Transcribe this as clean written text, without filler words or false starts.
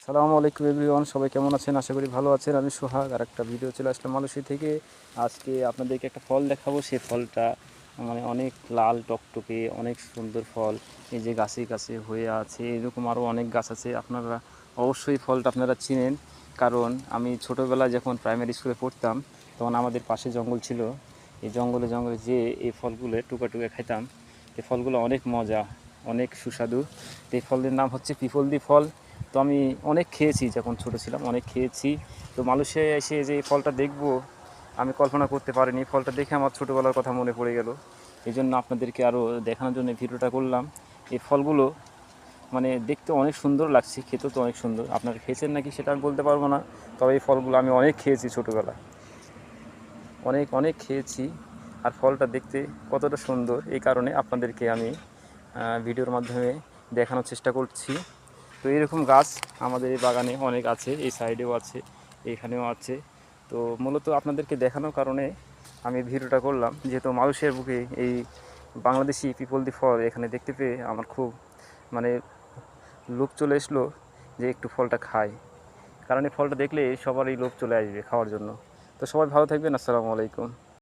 সালামু আলাইকুম এভরিওয়ান, সবাই কেমন আছেন? আশা করি ভালো আছেন। আমি সোহাগ, আর একটা ভিডিও চলে আসলাম মালয়েশিয়া থেকে। আজকে আপনাদেরকে একটা ফল দেখাবো। সেই ফলটা অনেক লাল টকটকে, অনেক সুন্দর ফল। এই যে গাছে গাছে হয়ে আছে, এরকম আরও অনেক গাছ আছে। আপনারা অবশ্যই ফলটা আপনারা চিনেন, কারণ আমি ছোটোবেলায় যখন প্রাইমারি স্কুলে পড়তাম তখন আমাদের পাশে জঙ্গল ছিল। এই জঙ্গলে জঙ্গলে যে এই ফলগুলো টুকা টুকা খাইতাম। এই ফলগুলো অনেক মজা, অনেক সুস্বাদু। এই ফলের নাম হচ্ছে পিপলদি ফল। তো আমি অনেক খেয়েছি, যখন ছোটো ছিলাম অনেক খেয়েছি। তো মালয়েশিয়ায় এসে যে এই ফলটা দেখব, আমি কল্পনা করতে পারিনি। ফলটা দেখে আমার ছোটোবেলার কথা মনে পড়ে গেল। এই জন্য আপনাদেরকে আরও দেখানোর জন্য ভিডিওটা করলাম। এই ফলগুলো দেখতে অনেক সুন্দর লাগছে, খেতেও তো অনেক সুন্দর। আপনারা খেয়েছেন নাকি সেটা আমি বলতে পারবো না, তবে এই ফলগুলো আমি অনেক খেয়েছি ছোটোবেলায়, অনেক অনেক খেয়েছি। আর ফলটা দেখতে কতটা সুন্দর, এই কারণে আপনাদেরকে আমি ভিডিওর মাধ্যমে দেখানোর চেষ্টা করছি। তো এরকম গাছ আমাদের এই বাগানে অনেক আছে, এই সাইডেও আছে, এখানেও আছে। তো মূলত আপনাদেরকে দেখানোর কারণে আমি ভিডিওটা করলাম, যেহেতু মালয়েশিয়ার বুকে এই বাংলাদেশি পিপলদি ফল এখানে দেখতে পেয়ে আমার খুব মানে লোভ চলে আসলো যে একটু ফলটা খাই। কারণ এই ফলটা দেখলে সবারই লোভ চলে আসবে খাওয়ার জন্য। তো সবাই ভালো থাকবেন। আসসালামু আলাইকুম।